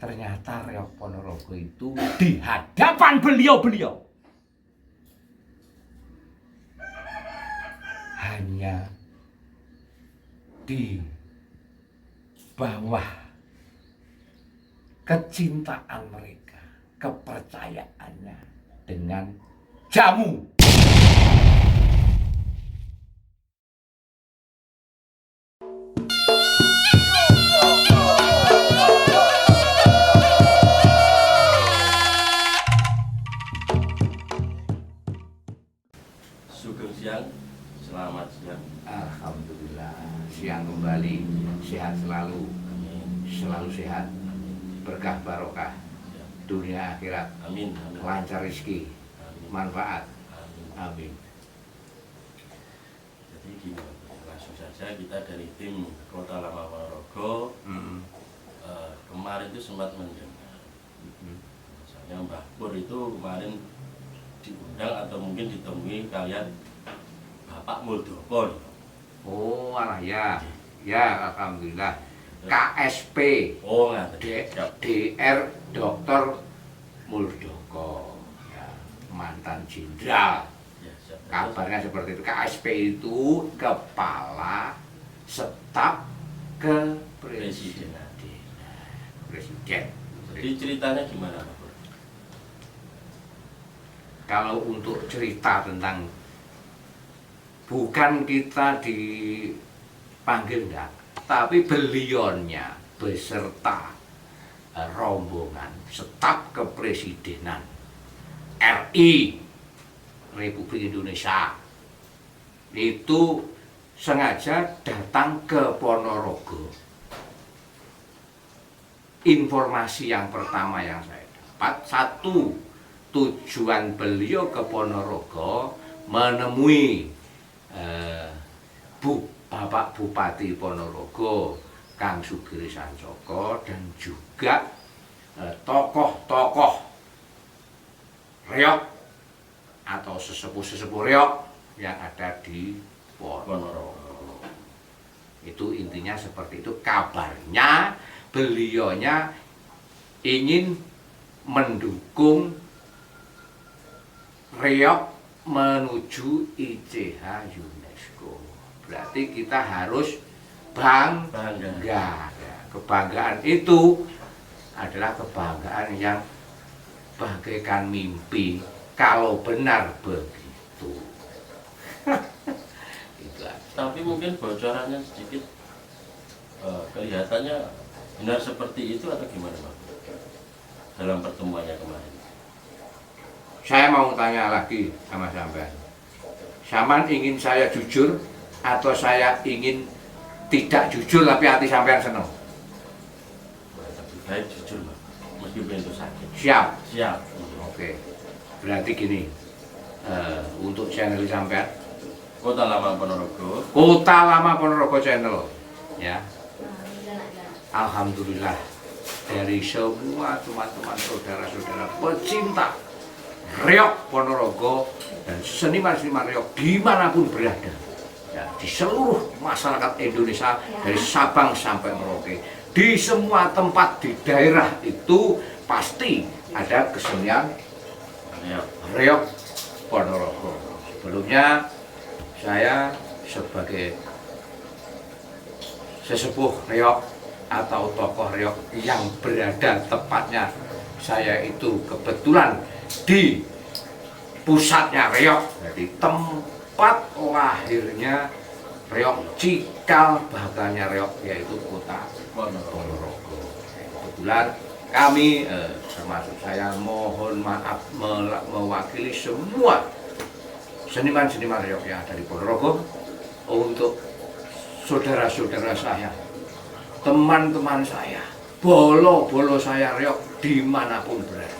ternyata Reok Ponorogo itu di hadapan beliau-beliau hanya di bawah kecintaan mereka, kepercayaannya dengan jamu. Sugeng siang, selamat siang. Alhamdulillah, siang kembali, sehat selalu, selalu sehat, berkah barokah, dunia akhirat, Amin. lancar rezeki, manfaat, amin. Jadi gini, langsung saja kita dari tim Kota Lama Ponorogo kemarin itu sempat mendengar, misalnya Mbah Pur itu kemarin diundang atau mungkin ditemui kalian Bapak Muldoko. Oh alah ya, ya alhamdulillah. KSP, Oh nggak DR Dr. Muldoko, ya, mantan jenderal. Ya, siap. Kabarnya seperti itu. KSP itu kepala staf kepresidenan. Presiden. Jadi ceritanya gimana Pak Pur? Kalau untuk cerita tentang bukan kita dipanggil enggak, tapi beliaunya beserta rombongan staf kepresidenan RI Republik Indonesia itu sengaja datang ke Ponorogo. Informasi yang pertama yang saya dapat, satu, tujuan beliau ke Ponorogo menemui Bapak Bupati Ponorogo Kang Sugiri Sancoko dan juga tokoh-tokoh Reok atau sesepuh-sesepuh Reok yang ada di Ponorogo. Itu intinya seperti itu. Kabarnya beliaunya ingin mendukung Reok menuju ICH UNESCO. Berarti kita harus bangga. Ya, kebanggaan itu adalah kebanggaan yang bagaikan mimpi kalau benar begitu. Itu aja. Tapi mungkin bocorannya sedikit kelihatannya benar seperti itu atau gimana Pak? Dalam pertemuannya kemarin. Saya mau tanya lagi sama sampean. Sampean ingin saya jujur atau saya ingin tidak jujur tapi hati sampean seneng? Lebih baik jujur Pak, meskipun itu sakit. Siap. Siap. Oke. Berarti gini, untuk channel sampean Kota Lama Ponorogo. Kota Lama Ponorogo channel, ya. Alhamdulillah dari semua teman-teman saudara-saudara pecinta Reok Ponorogo dan seniman-seniman Reok dimanapun berada, ya, di seluruh masyarakat Indonesia dari Sabang sampai Merauke, di semua tempat di daerah itu pasti ada kesenian Reok Ponorogo. Sebelumnya saya sebagai sesepuh Reok atau tokoh Reok yang berada tepatnya saya itu kebetulan di pusatnya Reok, jadi tempat lahirnya Reok, cikal bakalnya Reok, yaitu Kota Ponorogo. Kebetulan kami termasuk saya mohon maaf mewakili semua seniman-seniman Reok yang ada di Ponorogo untuk saudara-saudara saya, teman-teman saya, bolo-bolo saya Reok dimanapun berada.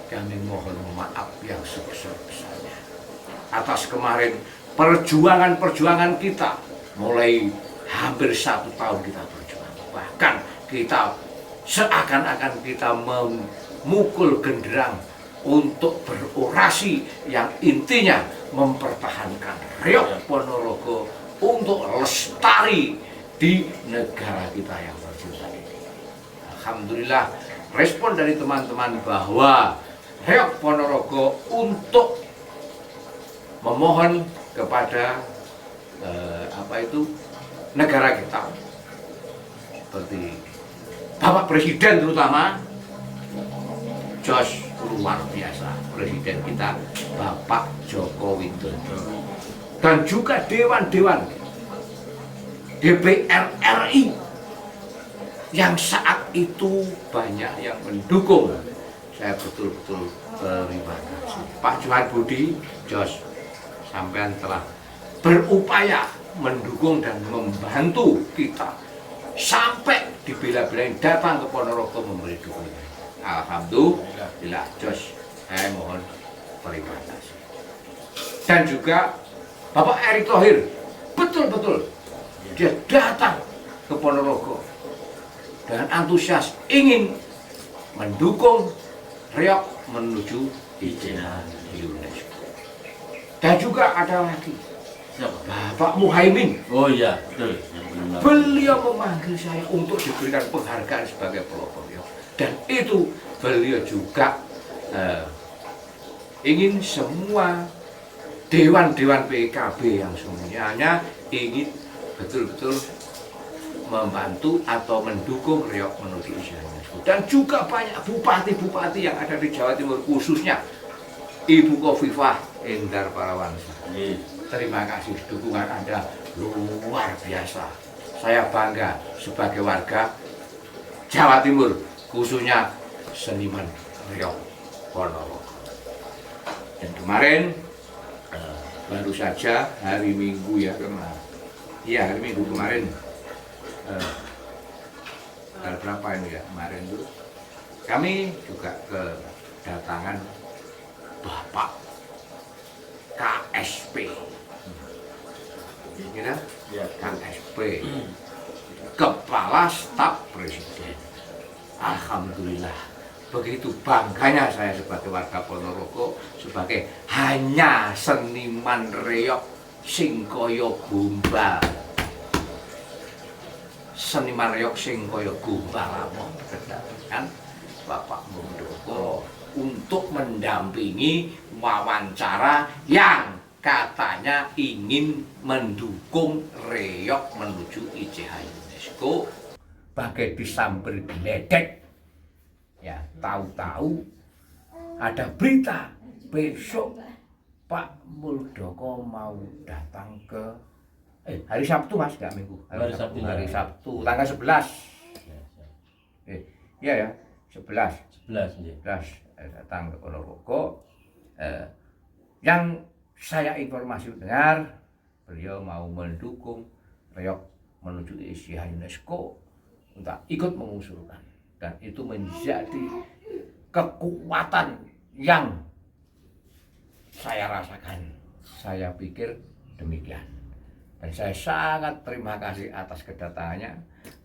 Kami mohon maaf yang sebesar-besarnya atas kemarin perjuangan-perjuangan kita. Mulai hampir 1 tahun kita berjuang, bahkan kita seakan-akan kita memukul genderang untuk berorasi yang intinya mempertahankan Reok Ponorogo untuk lestari di negara kita yang tercinta ini. alhamdulillah respon dari teman-teman bahwa Reog Ponorogo untuk memohon kepada negara kita, seperti Bapak Presiden terutama, jos luar biasa, Presiden kita Bapak Joko Widodo, dan juga dewan-dewan DPR RI yang saat itu banyak yang mendukung. Saya betul-betul terima kasih. Pak Johan Budi, Jos, sampean telah berupaya mendukung dan membantu kita sampai dibela-belain datang ke Ponorogo memberi dukungan. Alhamdulillah, Jos, saya mohon terima kasih. Dan juga Bapak Erick Thohir, betul-betul dia datang ke Ponorogo dengan antusias ingin mendukung Reog menuju izin UNESCO. Dan juga ada lagi Bapak Muhaimin. Oh iya, betul. Beliau memanggil saya untuk diberikan penghargaan sebagai pelopor Reog. Dan itu beliau juga ingin semua dewan-dewan PKB yang semuanya ingin betul-betul membantu atau mendukung Reog menuju izin UNESCO. Dan juga banyak bupati-bupati yang ada di Jawa Timur, khususnya Ibu Khofifah Indar Parawansa. Terima kasih, dukungan Anda luar biasa. Saya bangga sebagai warga Jawa Timur, khususnya seniman Reog Ponorogo. Dan kemarin baru saja hari Minggu ya kemarin. Iya, hari Minggu kemarin. Tanggal berapa ini ya kemarin itu kami juga kedatangan Bapak KSP, ya, KSP, Kepala Staf Presiden. Alhamdulillah, begitu bangganya saya sebagai warga Ponorogo, sebagai hanya seniman Reog sing kaya gombal. Seniman Reog sing kaya gombal kan Bapak Muldoko untuk mendampingi wawancara yang katanya ingin mendukung Reog menuju ICH UNESCO. Bagai disamber geledek, ya tahu-tahu ada berita besok Pak Muldoko mau datang ke hari Sabtu Mas, enggak Minggu. Hari Sabtu tanggal 11. Iya ya, 11 datang ke Ponorogo. Yang saya informasi dengar beliau mau mendukung Reog menuju ICH UNESCO untuk ikut mengusulkan, dan itu menjadi kekuatan yang saya rasakan. Saya pikir demikian. Dan saya sangat terima kasih atas kedatangannya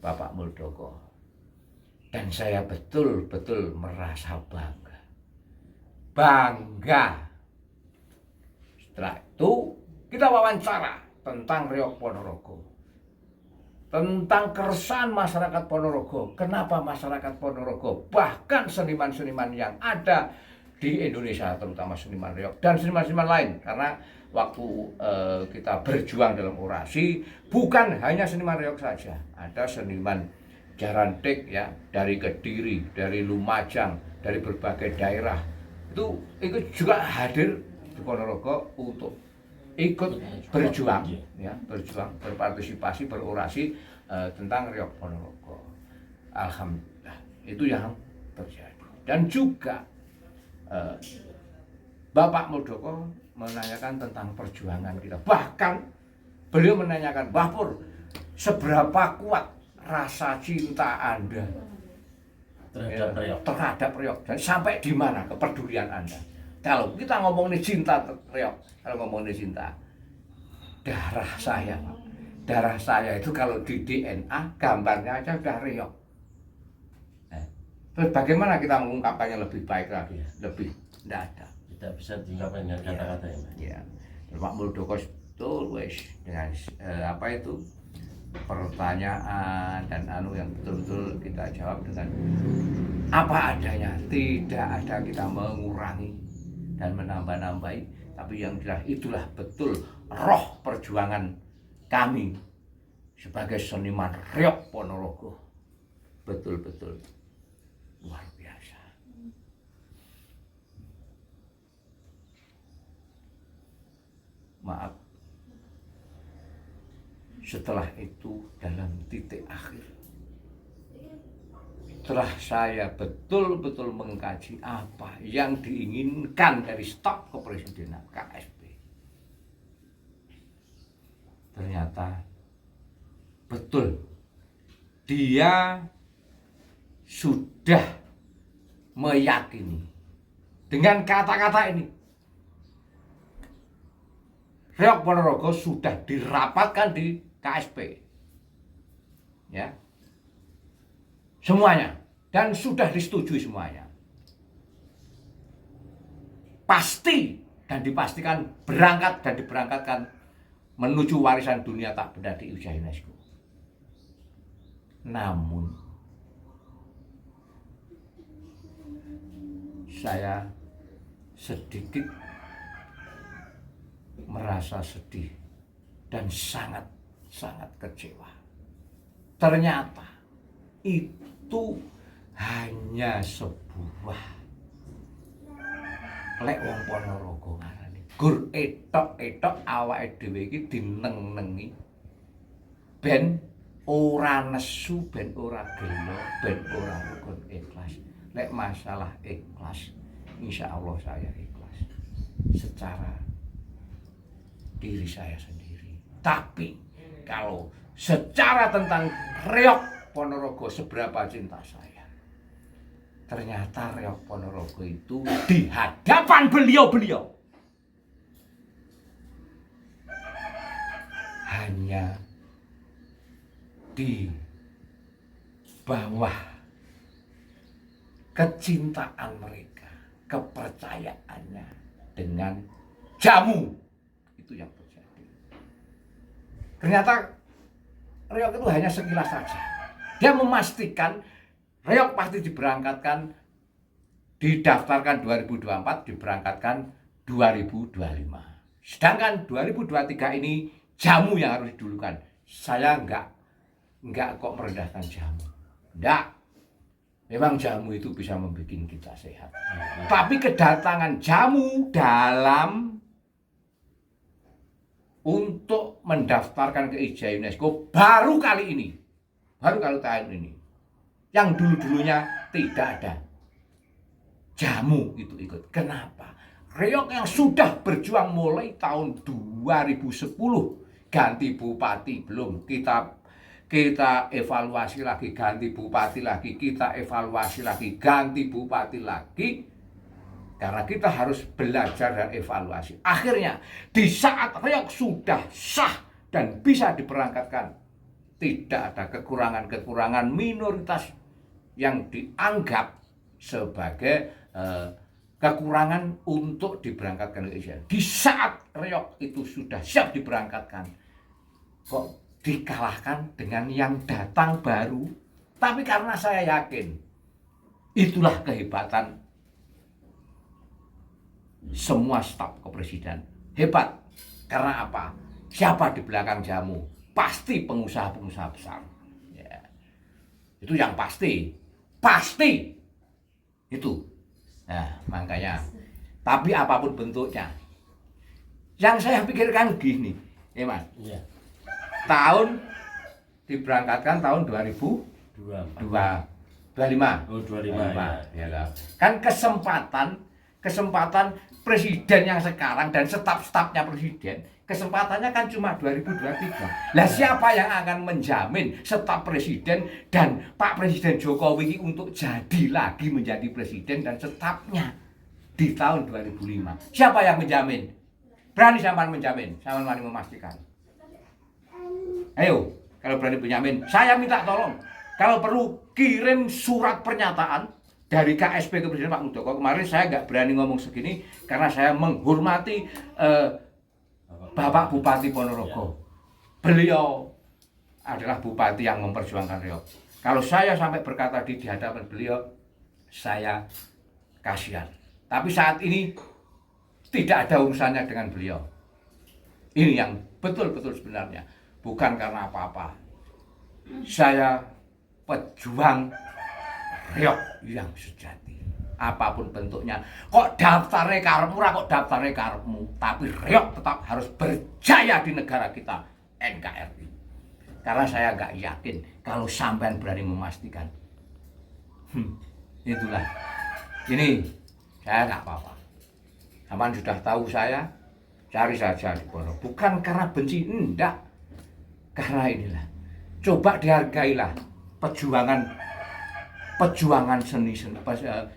Bapak Muldoko. Dan saya betul-betul merasa bangga. Setelah itu kita wawancara tentang Reog Ponorogo. Tentang keresahan masyarakat Ponorogo. Kenapa masyarakat Ponorogo, bahkan seniman-seniman yang ada di Indonesia, terutama seniman Reog dan seniman-seniman lain, karena waktu kita berjuang dalam orasi, bukan hanya seniman Reog saja, ada seniman Jarantik ya, dari Kediri, dari Lumajang, dari berbagai daerah, itu juga hadir di Ponorogo untuk ikut berjuang, ya, berpartisipasi, berorasi tentang Reog Ponorogo. Alhamdulillah, itu yang terjadi. Dan juga Bapak Muldoko menanyakan tentang perjuangan kita. Bahkan beliau menanyakan, Mbah Pur, seberapa kuat rasa cinta Anda terhadap Reog, dan sampai di mana kepedulian Anda? Kalau kita ngomongin cinta Reog, kalau ngomongin cinta, darah saya itu kalau di DNA gambarnya aja udah Reog. Terus bagaimana kita mengungkapkannya lebih baik lagi? Lebih tidak ada. Tidak bisa diungkapkan dengan kata-kata ya. Pak Muldoko itu dengan pertanyaan dan yang betul-betul kita jawab dengan apa adanya. Tidak ada kita mengurangi dan menambah-nambahi, tapi yang jelas itulah betul roh perjuangan kami sebagai seniman Riok Ponorogo. Betul-betul luar biasa. Maaf, setelah itu dalam titik akhir, setelah saya betul-betul mengkaji apa yang diinginkan dari staf kepresidenan KSP, ternyata betul dia sudah meyakini dengan kata-kata ini. Riok Ponorogo sudah dirapatkan di KSP, ya, semuanya, dan sudah disetujui semuanya. Pasti dan dipastikan berangkat dan diberangkatkan menuju warisan dunia tak benda di UNESCO. Namun saya sedikit merasa sedih dan sangat kecewa. Ternyata itu hanya sebuah lek wong Ponorogo ngarani gur etok-etok awake dhewe iki dineng-nengi ben ora nesu, ben ora gelo, ben ora rukun ikhlas. Lek masalah ikhlas, insya Allah saya ikhlas secara diri saya sendiri. Tapi kalau secara tentang Riok Ponorogo seberapa cinta saya, ternyata Riok Ponorogo itu di hadapan beliau-beliau hanya di bawah kecintaan mereka, kepercayaannya dengan jamu. Itu yang terjadi. Ternyata Riok itu hanya sekilas saja. Dia memastikan Riok pasti diberangkatkan, didaftarkan 2024, diberangkatkan 2025. Sedangkan 2023 ini jamu yang harus didulukan. Saya enggak kok merendahkan jamu. Enggak. Memang jamu itu bisa membuat kita sehat. Tapi kedatangan jamu dalam untuk mendaftarkan ke IJA UNESCO baru kali ini, baru kali tahun ini. Yang dulu-dulunya tidak ada jamu itu ikut. Kenapa? Riok yang sudah berjuang mulai tahun 2010 ganti bupati, belum kita evaluasi lagi, ganti bupati lagi, kita evaluasi lagi, ganti bupati lagi. Karena kita harus belajar dan evaluasi. Akhirnya di saat Riok sudah sah dan bisa diberangkatkan, tidak ada kekurangan-kekurangan minoritas yang dianggap sebagai kekurangan untuk diberangkatkan ke Indonesia. Di saat Riok itu sudah siap diberangkatkan, kok dikalahkan dengan yang datang baru. Tapi karena saya yakin itulah kehebatan semua staf kepresidenan. Hebat. Karena apa? Siapa di belakang jamu? Pasti pengusaha-pengusaha besar. Ya. Itu yang pasti. Pasti. Itu. Nah, makanya. Tapi apapun bentuknya. Yang saya pikirkan gini, Mas. Iya. Tahun diberangkatkan tahun 2025. Oh, 25. Ya. Kan kesempatan presiden yang sekarang dan staf-stafnya presiden, kesempatannya kan cuma 2023. Lah siapa yang akan menjamin staf presiden dan Pak Presiden Jokowi untuk jadi lagi menjadi presiden dan stafnya di tahun 2005? Siapa yang menjamin? Berani sampean menjamin? Sampean berani memastikan? Ayo, kalau berani menjamin, saya minta tolong. Kalau perlu kirim surat pernyataan dari KSP ke Presiden Pak Muldoko. Kemarin saya nggak berani ngomong segini karena saya menghormati Bapak Bupati Ponorogo. Beliau adalah bupati yang memperjuangkan Riok. Kalau saya sampai berkata di hadapan beliau, saya kasihan. Tapi saat ini tidak ada urusannya dengan beliau. Ini yang betul-betul sebenarnya. Bukan karena apa-apa. Saya pejuang Riok yang sejati. Apapun bentuknya. Kok daftarnya karepmu, kok daftarnya karepmu. Tapi Riok tetap harus berjaya di negara kita, NKRI. Karena saya nggak yakin kalau sampean berani memastikan. Itulah. Ini saya nggak apa-apa. Sampean sudah tahu saya, cari saja di Ponorogo. Bukan karena benci, enggak. Karena inilah. Coba dihargailah perjuangan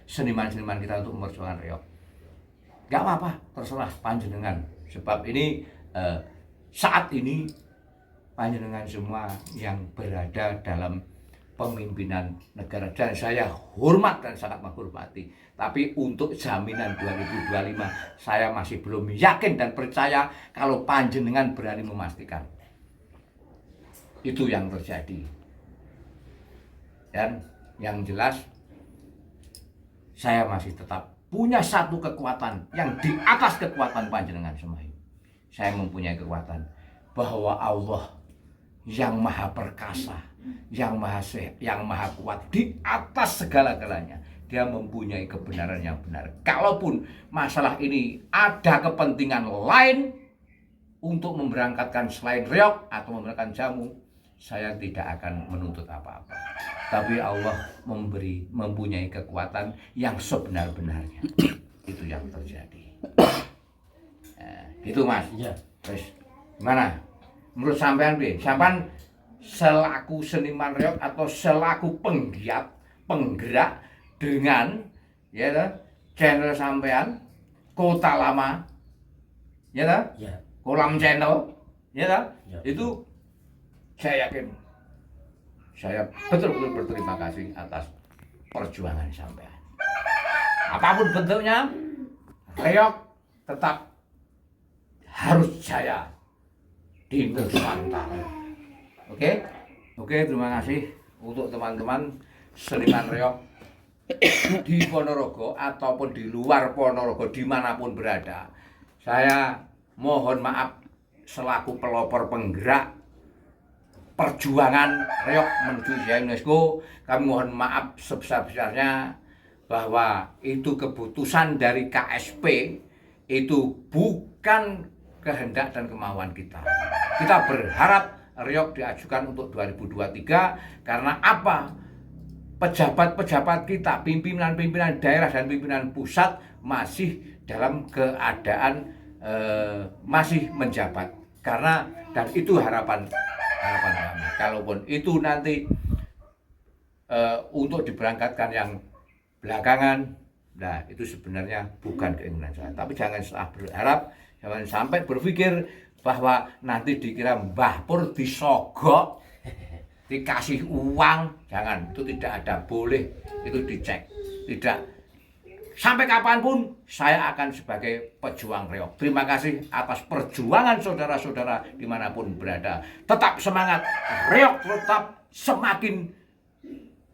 seniman-seniman kita untuk memperjuangkan Riok. Nggak apa-apa, terserah panjenengan. Sebab ini saat ini panjenengan semua yang berada dalam pemimpinan negara, dan saya hormat dan sangat menghormati. Tapi untuk jaminan 2025 saya masih belum yakin dan percaya kalau panjenengan berani memastikan. Itu yang terjadi. Dan yang jelas saya masih tetap punya satu kekuatan yang di atas kekuatan panjenengan semua. Saya mempunyai kekuatan bahwa Allah yang maha perkasa, yang maha sehat, yang maha kuat, di atas segala-galanya dia mempunyai kebenaran yang benar. Kalaupun masalah ini ada kepentingan lain untuk memberangkatkan selain Riok atau memberangkatkan jamu, saya tidak akan menuntut apa-apa. Tapi Allah mempunyai kekuatan yang sebenar-benarnya. Itu yang terjadi. Gitu Mas. Iya. Terus gimana? Menurut sampean piye? Sampean selaku seniman Riok atau selaku penggerak dengan ya channel sampean Kota Lama, ya ta? Ya. Kolam channel, ya ta? Ya. Itu saya yakin saya betul-betul berterima kasih atas perjuangan sampean. Apapun bentuknya, Riok tetap harus jaya di Nusantara. Oke, terima kasih untuk teman-teman seniman Riok di Ponorogo ataupun di luar Ponorogo, dimanapun berada. Saya mohon maaf selaku pelopor penggerak perjuangan Riok menuju Jaya UNESCO. Kami mohon maaf sebesar-besarnya bahwa itu keputusan dari KSP, itu bukan kehendak dan kemauan kita. Kita berharap Riok diajukan untuk 2023 karena apa? Pejabat-pejabat kita, pimpinan-pimpinan daerah dan pimpinan pusat masih dalam keadaan masih menjabat. Karena dan itu harapan kami. Kalaupun itu nanti untuk diberangkatkan yang belakangan, nah itu sebenarnya bukan keinginan saya. Tapi jangan salah berharap. Jangan sampai berpikir bahwa nanti dikira Mbah Pur disogok, dikasih uang. Jangan, itu tidak ada. Boleh, itu dicek. Tidak. Sampai kapanpun saya akan sebagai pejuang Riok. Terima kasih atas perjuangan saudara-saudara dimanapun berada. Tetap semangat. Riok tetap semakin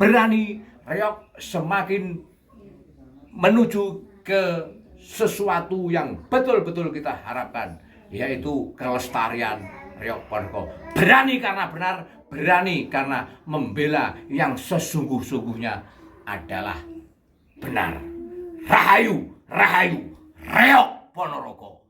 berani. Riok semakin menuju ke sesuatu yang betul-betul kita harapkan, yaitu kelestarian Riok Ponorogo. Berani karena benar, berani karena membela yang sesungguh-sungguhnya adalah benar. Rahayu, Rahayu, Riok Ponorogo.